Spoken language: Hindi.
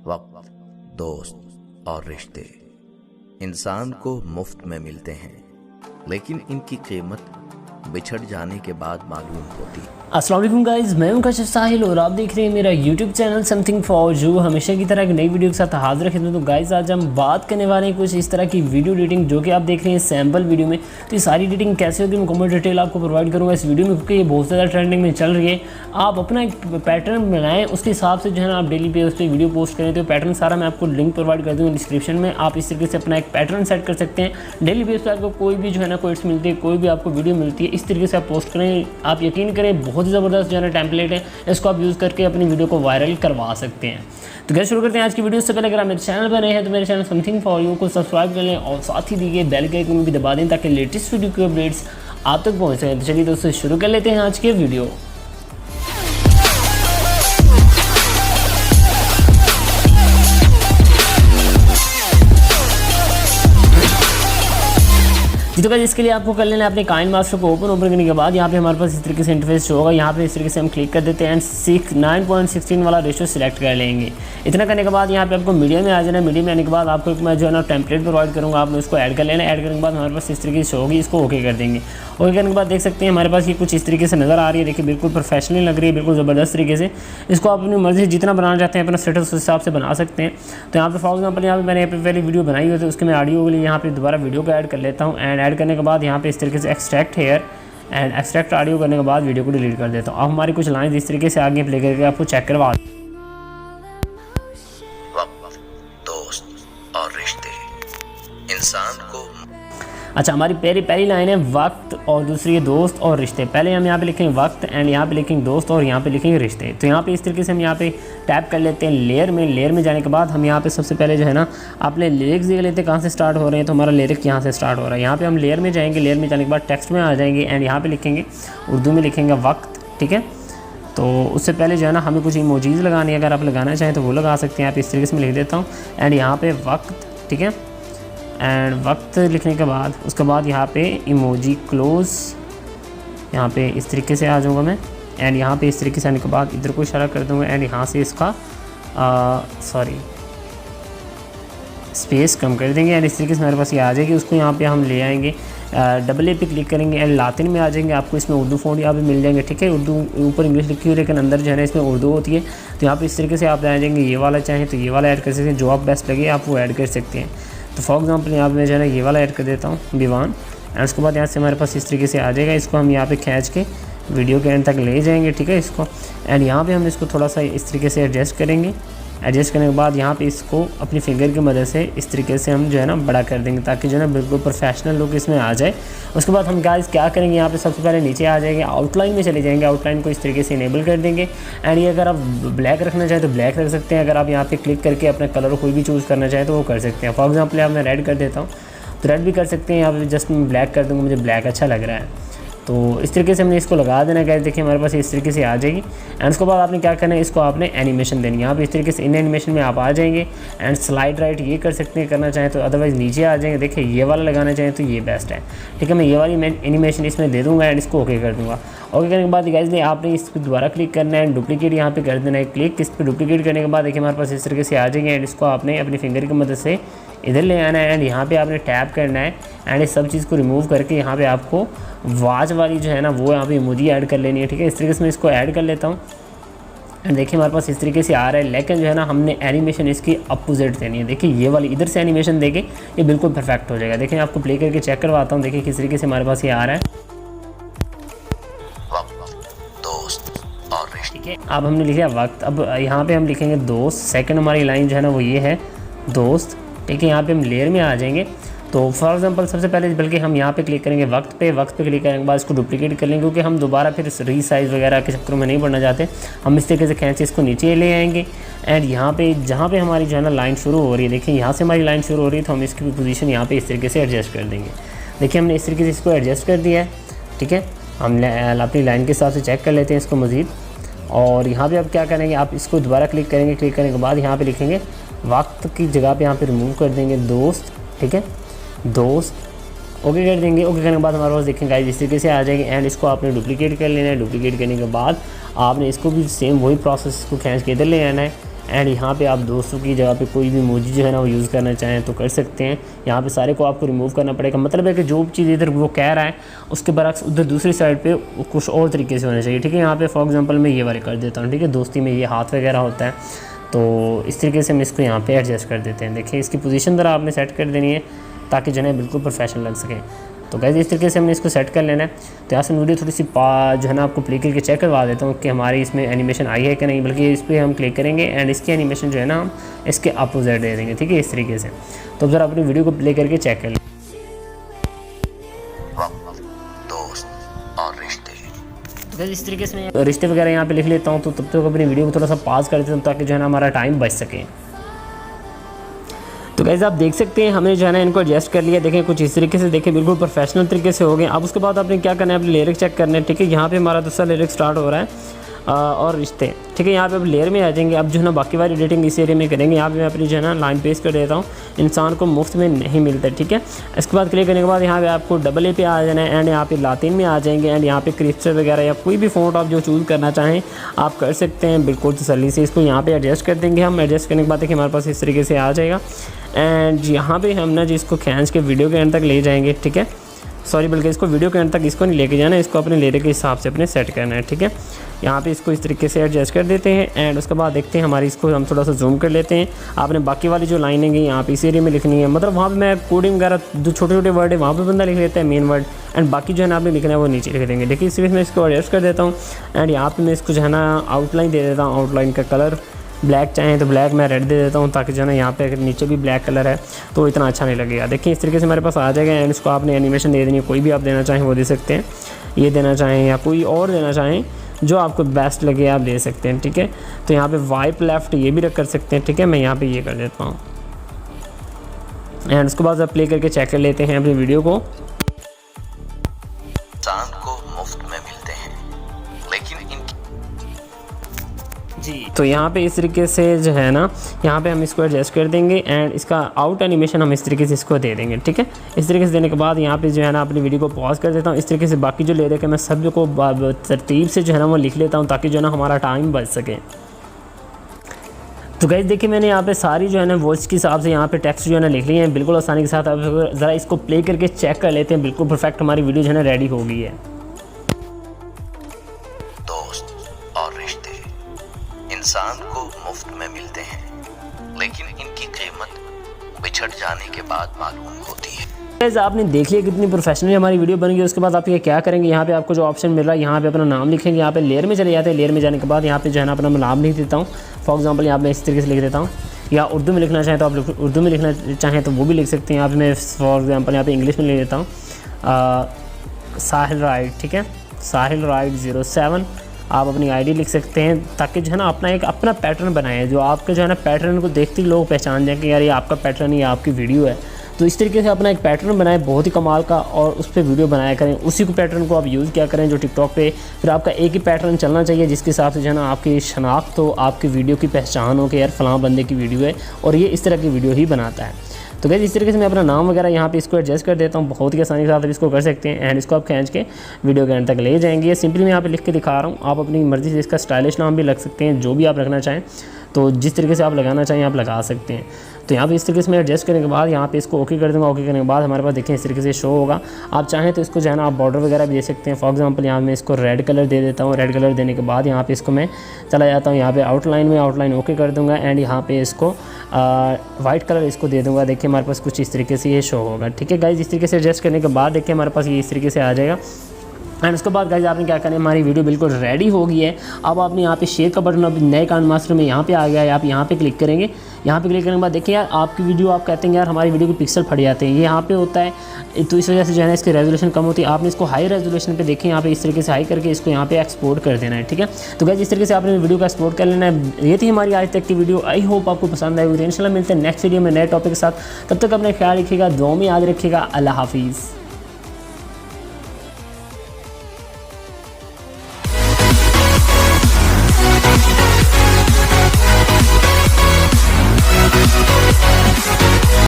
वक्त, दोस्त और रिश्ते इंसान को मुफ्त में मिलते हैं, लेकिन इनकी कीमत बिछड़ जाने के बाद मालूम होती है। अस्सलाम वालेकुम गाइस, मैं हूं कशिफ साहिल और आप देख रहे हैं मेरा YouTube channel something for you. हमेशा की तरह एक नई वीडियो के साथ हाजिर है। तो गाइस आज हम बात करने वाले हैं कुछ इस तरह की वीडियो एडिटिंग जो कि आप देख रहे हैं सैम्पल वीडियो में। तो ये सारी एडिटिंग कैसे होगी मैं कॉम्प्लीट डिटेल आपको प्रोवाइड करूँगा इस वीडियो में, क्योंकि ये बहुत ज़्यादा ट्रेंडिंग में चल रही है। आप अपना एक पैटर्न बनाएं, उसके हिसाब से जो है ना आप डेली बेस पे वीडियो पोस्ट करें। तो पैटर्न सारा मैं आपको लिंक प्रोवाइड कर दूँगा डिस्क्रिप्शन में। आप इस तरीके से अपना एक पैटर्न सेट कर सकते हैं। डेली बेस पर आपको कोई भी जो है ना कोट्स मिलती है, कोई भी आपको वीडियो मिलती है, इस तरीके से आप पोस्ट करें। आप यकीन करें बहुत ही ज़बरदस्त जो है टेम्पलेट है, इसको आप यूज़ करके अपनी वीडियो को वायरल करवा सकते हैं। तो गैस शुरू करते हैं आज की वीडियो। से पहले अगर आप मेरे चैनल पर नए हैं तो मेरे चैनल समथिंग फॉर यू को सब्सक्राइब कर लें और साथ ही दिए बेल के आइकन भी दबा दें ताकि लेटेस्ट वीडियो के अपडेट्स आप तक पहुँच सकें। तो चलिए दोस्तों शुरू कर लेते हैं आज की वीडियो। तो गाइस इसके लिए आपको कर लेना है अपने काइन मास्टर को ओपन करने के बाद यहाँ पे हमारे पास इस तरीके से इंटरफेस शो होगा। यहाँ पे इस तरीके से हम क्लिक कर देते हैं एंड 9.16 वाला रेशियो सिलेक्ट कर लेंगे। इतना करने के बाद यहाँ पे आपको मीडिया में आ जाना है। मीडिया में आने के बाद आपको मैं जो है ना टेम्पलेट प्रोवाइड करूँगा, आपने उसको ऐड कर लेना है। ऐड करने के बाद हमारे पास इस तरीके से शो होगी, इसको ओके कर देंगे। ओके करने के बाद देख सकते हैं हमारे पास ये कुछ इस तरीके से नज़र आ रही है। देखिए बिल्कुल प्रोफेशनल लग रही है, बिल्कुल ज़बरदस्त तरीके से। इसको आप अपनी मर्ज़ी से जितना बनाना चाहते हैं अपना स्टेटस उस हिसाब से बना सकते हैं। तो यहाँ पे फॉर एग्जाम्पल यहाँ पे मैंने पहले वीडियो बनाई हुई थी, उसके मैं ऑडियो के लिए यहाँ पे दोबारा वीडियो को ऐड कर लेता हूँ। एंड ऐड करने के बाद यहाँ पे इस तरीके से extract hair and extract audio करने के बाद वीडियो को डिलीट कर देता हूँ। अब हमारी कुछ लाइंस इस तरीके से आगे प्ले करके आपको चेक करवा। वक्त, दोस्त और रिश्ते इंसान को अच्छा, हमारी पहली लाइन है वक्त और दूसरी है दोस्त और रिश्ते। पहले हम यहाँ पे लिखेंगे वक्त एंड यहाँ पे लिखेंगे दोस्त और यहाँ पे लिखेंगे रिश्ते। तो यहाँ पे इस तरीके से हम यहाँ पे टैप कर लेते हैं लेयर में जाने के बाद हम यहाँ पे सबसे पहले जो है ना अपने लिरिक्स देख लेते हैं कहाँ से स्टार्ट हो रहे हैं। तो हमारा लिरिक यहाँ से स्टार्ट हो रहा है। यहाँ पे हम लेयर में जाएंगे, लेयर में जाने के बाद टेक्स्ट में आ जाएंगे एंड यहाँ पे लिखेंगे उर्दू में लिखेंगे वक्त, ठीक है। तो उससे पहले जो है ना हमें कुछ इमोजीज़ लगानी है, अगर आप लगाना चाहें तो वो लगा सकते हैं। आप इस तरीके से मैं लिख देता हूँ एंड यहाँ पे वक्त, ठीक है। एंड वक्त लिखने के बाद उसके बाद यहाँ पे इमोजी क्लोज, यहाँ पे इस तरीके से आ जाऊँगा मैं। एंड यहाँ पे इस तरीके से आने के बाद इधर को इशारा कर दूँगा एंड यहाँ से इसका स्पेस कम कर देंगे एंड इस तरीके से हमारे पास ये आ जाएगी। उसको यहाँ पे हम ले आएंगे, डबल ए पे क्लिक करेंगे एंड लातिन में आ जाएंगे। आपको इसमें उर्दू फ़ॉन्ट यहाँ पे मिल जाएंगे, ठीक है। उर्दू ऊपर इंग्लिश लिखी हुई लेकिन अंदर जो है ना इसमें उर्दू होती है। तो यहाँ पे इस तरीके से आप आ जाएंगे। ये वाला चाहें तो ये वाला ऐड कर सकते हैं, जो आप बेस्ट लगे आप वो ऐड कर सकते हैं। तो फॉर एग्जांपल यहाँ पे मैं जो है ना ये वाला ऐड कर देता हूँ विवान एंड उसके बाद यहाँ से हमारे पास इस तरीके से आ जाएगा। इसको हम यहाँ पे खींच के वीडियो के एंड तक ले जाएंगे, ठीक है इसको। एंड यहाँ पे हम इसको थोड़ा सा इस तरीके से एडजस्ट करेंगे। एडजस्ट करने के बाद यहाँ पे इसको अपनी फिंगर की मदद से इस तरीके से हम जो है ना बड़ा कर देंगे ताकि जो है ना बिल्कुल प्रोफेशनल लुक इसमें आ जाए। उसके बाद हम गाइस क्या करेंगे, यहाँ पे सबसे पहले नीचे आ जाएंगे, आउटलाइन में चले जाएंगे। आउटलाइन को इस तरीके से इनेबल कर देंगे एंड ये अगर आप ब्लैक रखना चाहें तो ब्लैक रख सकते हैं। अगर आप यहाँ पे क्लिक करके अपना कलर कोई भी चूज़ करना चाहें तो वो कर सकते हैं। फॉर एग्जाम्पल यहाँ मैं रेड कर देता हूँ तो रेड भी कर सकते हैं। यहाँ पे जस्ट मैं ब्लैक कर दूँगा, मुझे ब्लैक अच्छा लग रहा है। तो इस तरीके से हमने इसको लगा देना है। देखिए हमारे पास इस तरीके से आ जाएगी एंड उसके बाद आपने क्या करना है, इसको आपने एनिमेशन देनी है। यहाँ पे इस तरीके से इन एनिमेशन में आप आ जाएंगे एंड स्लाइड राइट ये कर सकते हैं करना चाहें तो, अदरवाइज़ नीचे आ जाएंगे। देखिए ये वाला लगाना चाहें तो ये बेस्ट है, ठीक है। मैं ये वाली एनिमेशन इसमें दे दूँगा एंड इसको ओके कर दूँगा। ओके करने के बाद गाइस ने आपने इस पर दोबारा क्लिक करना है, डुप्लीकेट यहाँ पे कर देना है क्लिक। इस पर डुप्लीकेट करने के बाद देखिए हमारे पास इस तरीके से आ जाएंगे एंड इसको आपने अपनी फिंगर की मदद से इधर ले आना है एंड यहाँ पे आपने टैप करना है एंड इस सब चीज़ को रिमूव करके यहाँ पे आपको वाच वाली जो है ना वो यहाँ पे इमोजी ऐड कर लेनी है, ठीक है। इस तरीके से मैं इसको ऐड कर लेता हूँ एंड देखिए हमारे पास इस तरीके से आ रहा है। लेकिन जो है ना हमने एनिमेशन इसकी अपोजिट देनी है। देखिए ये वाली इधर से एनिमेशन देके ये बिल्कुल परफेक्ट हो जाएगा। देखिए आपको प्ले करके चेक करवाता हूँ। देखिए किस तरीके से हमारे पास ये आ रहा है, दोस्त और रिश्ते, ठीक है। अब हमने लिखा वक्त, अब यहाँ पे हम लिखेंगे दोस्त। सेकंड हमारी लाइन जो है ना वो ये है दोस्त, ठीक है। यहाँ पे हम लेयर में आ जाएंगे। तो फॉर एग्जांपल सबसे पहले बल्कि हम यहाँ पे क्लिक करेंगे वक्त पे क्लिक करने के बाद इसको डुप्लीकेट कर लेंगे, क्योंकि हम दोबारा फिर रीसाइज वगैरह के चक्कर में नहीं पड़ना चाहते। हम इस तरीके से खींच इसको नीचे ले आएंगे एंड यहाँ पे जहाँ पे हमारी जो है ना लाइन शुरू हो रही है, देखिए यहाँ से हमारी लाइन शुरू हो रही है तो हम इसकी पोजीशन यहाँ पे इस तरीके से एडजस्ट कर देंगे। देखिए हमने इस तरीके से इसको एडजस्ट कर दिया है, ठीक है। हम अपनी लाइन के हिसाब से चेक कर लेते हैं इसको मज़ीद। और यहाँ पे आप क्या करेंगे, आप इसको दोबारा क्लिक करेंगे। क्लिक करने के बाद यहाँ पे लिखेंगे वक्त की जगह पे यहाँ पे रिमूव कर देंगे दोस्त, ठीक है, दोस्त। ओके कर देंगे। ओके करने के बाद हमारे पास देखें गाइस इस तरीके से आ जाएंगे एंड इसको आपने डुप्लीकेट कर लेना है। डुप्लीकेट करने के बाद आपने इसको भी सेम वही प्रोसेस को खींच के इधर ले आना है एंड यहाँ पे आप दोस्तों की जगह पे कोई भी इमोजी जो है ना वो यूज़ करना चाहें तो कर सकते हैं। यहाँ पे सारे को आपको रिमूव करना पड़ेगा, मतलब है कि जो चीज़ इधर वो कह रहा है उसके बरक्स उधर दूसरी साइड पे कुछ और तरीके से होना चाहिए, ठीक है। यहाँ पे फॉर एग्जांपल मैं ये वाले कर देता हूँ, ठीक है। दोस्ती में ये हाथ वगैरह होता है, तो इस तरीके से हम इसको यहाँ पे एडजस्ट कर देते हैं। देखिए इसकी पोजीशन ज़रा आपने सेट कर देनी है ताकि जो है बिल्कुल प्रोफेशनल लग सके। तो गाइस इस तरीके से हमने इसको सेट कर लेना है। तो यहाँ से वीडियो थोड़ी सी जो है ना आपको प्ले करके चेक करवा देता हूँ कि हमारी इसमें एनिमेशन आई है कि नहीं, बल्कि इस पर हम क्लिक करेंगे एंड इसकी एनिमेशन जो है ना हम इसके अपोजिट दे देंगे, ठीक है, इस तरीके से। तो ज़रा अपनी वीडियो को प्ले करके चेक कर लें। दोस्त और रिश्ते, तो इस तरीके से मैं रिश्ते वगैरह यहाँ पे लिख लेता हूँ। तो तब तक अपनी वीडियो को थोड़ा सा पास कर देता हूँ ताकि जो है ना हमारा टाइम बच सके। तो गाइस आप देख सकते हैं हमने जो है ना इनको एडजस्ट कर लिया। देखें कुछ इस तरीके से, देखें बिल्कुल प्रोफेशनल तरीके से हो गए। अब उसके बाद आपने क्या करना है, अपने लिरिक्स चेक करने हैं, ठीक है। यहाँ पे हमारा दूसरा लिरिक्स स्टार्ट हो रहा है और रिश्ते, ठीक है। यहाँ पे अब लेयर में आ जाएंगे। अब जो है ना बाकी वाली एडिटिंग इस एरिया में करेंगे। यहाँ पे मैं अपनी जो है ना लाइन पेस्ट कर देता हूँ, इंसान को मुफ्त में नहीं मिलता, ठीक है। इसके बाद क्लिक करने के बाद यहाँ पे आपको AA पे आ जाना है एंड यहाँ पे लातिन में आ जाएंगे एंड यहाँ पे क्रिस्टल वगैरह या कोई भी फ़ॉन्ट आप जो चूज़ करना चाहें आप कर सकते हैं बिल्कुल तसल्ली से। इसको यहाँ पे एडजस्ट कर देंगे हम। एडजस्ट करने के बाद देखिए हमारे पास इस तरीके से आ जाएगा एंड यहाँ पे हम ना जिसको खींच के वीडियो के एंड तक ले जाएंगे, ठीक है। सॉरी, बल्कि इसको वीडियो के एंड तक इसको नहीं लेके जाना, इसको अपने लेरे के हिसाब से अपने सेट करना है, ठीक है। यहाँ पे इसको इस तरीके से एडजस्ट कर देते हैं एंड उसके बाद देखते हैं हमारी इसको हम थोड़ा सा जूम कर लेते हैं। आपने बाकी वाली जो लाइनें गई यहाँ पे इस एरिया में लिखनी है, मतलब वहाँ पे मैं कोडिंग वगैरह जो छोटे छोटे वर्ड है वहाँ पे बंदा लिख लेता है मेन वर्ड एंड बाकी जो है ना आपने लिखना है वो नीचे लिख देंगे। देखिए इस मैं इसको एडजस्ट कर देता हूँ एंड यहाँ पर मैं इसको जो है ना आउटलाइन दे देता हूँ। आउटलाइन का कलर ब्लैक चाहें तो ब्लैक, मैं रेड दे देता हूँ ताकि जो है ना यहाँ पे अगर नीचे भी ब्लैक कलर है तो इतना अच्छा नहीं लगेगा। देखिए इस तरीके से हमारे पास आ जाएगा एंड इसको आपने एनिमेशन दे देनी है, कोई भी आप देना चाहें वो दे सकते हैं, ये देना चाहें या कोई और देना चाहें जो आपको बेस्ट लगे आप दे सकते हैं, ठीक है। तो यहाँ पे वाइप लेफ्ट ये भी कर सकते हैं, ठीक है। मैं यहाँ पे ये कर देता हूँ एंड उसके बाद आप प्ले करके चेक कर लेते हैं अपनी वीडियो को। इंसान को मुफ्त में मिलते हैं लेकिन जी, तो यहाँ पे इस तरीके से जो है ना यहाँ पे हम इसको एडजस्ट कर देंगे एंड इसका आउट एनिमेशन हम इस तरीके से इसको दे देंगे, ठीक है। इस तरीके से देने के बाद यहाँ पे जो है ना अपनी वीडियो को पॉज कर देता हूँ। इस तरीके से बाकी जो ले रहे मैं सब को तरतीब से जो है ना वो लिख लेता हूँ ताकि जो है ना हमारा टाइम बच सके। तो गाइस देखिए मैंने यहाँ पे सारी जो है ना वॉइस के हिसाब से यहाँ पे टेक्स्ट जो है ना लिख लिए हैं बिल्कुल आसानी के साथ। अब ज़रा इसको प्ले करके चेक कर लेते हैं, बिल्कुल परफेक्ट हमारी वीडियो जो है ना रेडी हो गई है। दोस्त और रिश्ते इंसान को मुफ्त में मिलते हैं लेकिन इनकी कीमत बिछड़ जाने के बाद मालूम होती है। गाइस आपने देख लिया कितनी प्रोफेशनली हमारी वीडियो बन गई। उसके बाद आप ये क्या करेंगे, यहाँ पे आपको जो ऑप्शन मिल रहा है यहाँ पे अपना नाम लिखेंगे। यहाँ पे लेयर में चले जाते हैं, लेयर में जाने के बाद यहाँ पे जो है ना अपना नाम लिख देता हूँ। फॉर एग्जांपल यहाँ पे इस तरीके से लिख देता हूँ, या उर्दू में लिखना चाहें तो आप उर्दू में लिखना चाहें तो वो भी लिख सकते हैं। यहाँ पे मैं फॉर एग्जांपल यहाँ पे इंग्लिश में लिख देता हूँ साहिल राइड, ठीक है, साहिल राइड 07। आप अपनी आईडी लिख सकते हैं ताकि जो है ना अपना एक अपना पैटर्न बनाए जो आपके जो है ना पैटर्न को देखते ही लोग पहचान जाएँ कि यार ये आपका पैटर्न ही आपकी वीडियो है। तो इस तरीके से अपना एक पैटर्न बनाए बहुत ही कमाल का और उस पर वीडियो बनाया करें। उसी को पैटर्न को आप यूज़ किया करें जो टिकटॉक पे फिर आपका एक ही पैटर्न चलना चाहिए जिसके हिसाब से जो है ना आपकी शनाख्त हो, आपकी वीडियो की पहचान हो कि यार फ़लाँ बंदे की वीडियो है और ये इस तरह की वीडियो ही बनाता है। तो गाइस इस तरीके से मैं अपना नाम वगैरह यहाँ पे इसको एडजस्ट कर देता हूँ, बहुत ही आसानी के साथ आप इसको कर सकते हैं एंड इसको आप खींच के वीडियो के एंड तक ले जाएंगे। सिंपली मैं यहाँ पे लिख के दिखा रहा हूँ, आप अपनी मर्ज़ी से इसका स्टाइलिश नाम भी लग सकते हैं, जो भी आप रखना चाहें। तो जिस तरीके से आप लगाना चाहें आप लगा सकते हैं। तो यहाँ पे इस तरीके से मैं एडजस्ट करने के बाद यहाँ पे इसको ओके कर दूँगा। ओके करने के बाद हमारे पास देखें इस तरीके से शो होगा। आप चाहें तो इसको जो है ना आप बॉर्डर वगैरह भी दे सकते हैं। फॉर एग्जांपल यहाँ मैं इसको रेड कलर दे देता हूँ। रेड कलर देने के बाद यहाँ पे इसको मैं चला जाता हूँ यहाँ पे आउटलाइन में, आउटलाइन ओके कर दूँगा एंड यहाँ पे इसको वाइट कलर इसको दे दूँगा। देखिए हमारे पास कुछ इस तरीके से ये शो होगा, ठीक है गाइस। इस तरीके से एडजस्ट करने के बाद देखिए हमारे पास ये इस तरीके से आ जाएगा एंड उसके बाद गाइस आपने क्या करना है, हमारी वीडियो बिल्कुल रेडी हो गई है। अब आपने यहाँ पे शेयर का बटन अभी नए कान मास्टर में यहाँ पे आ गया है, आप यहाँ पे क्लिक करेंगे। यहाँ पे क्लिक करने के बाद देखिए यार आपकी वीडियो आप कहते हैं यार हमारी वीडियो के पिक्सल फट जाते हैं, ये यहाँ पे होता है। तो इस वजह से जो है ना इसकी रेजोल्यूशन कम होती है। आपने इसको हाई रेजोल्यूशन पे देखें, यहाँ पे इस तरीके से हाई करके इसको यहाँ पे एक्सपोर्ट कर देना है, ठीक है। तो गाइस इस तरीके से आपने वीडियो का एक्सपोर्ट कर लेना है। ये थी हमारी आज तक की वीडियो। आई होप आपको पसंद आएगी। इंशाल्लाह मिलते हैं नेक्स्ट वीडियो में नए टॉपिक के साथ। तब तक अपना ख्याल रखिएगा, दुआ में याद रखिएगा। अल्लाह हाफिज़।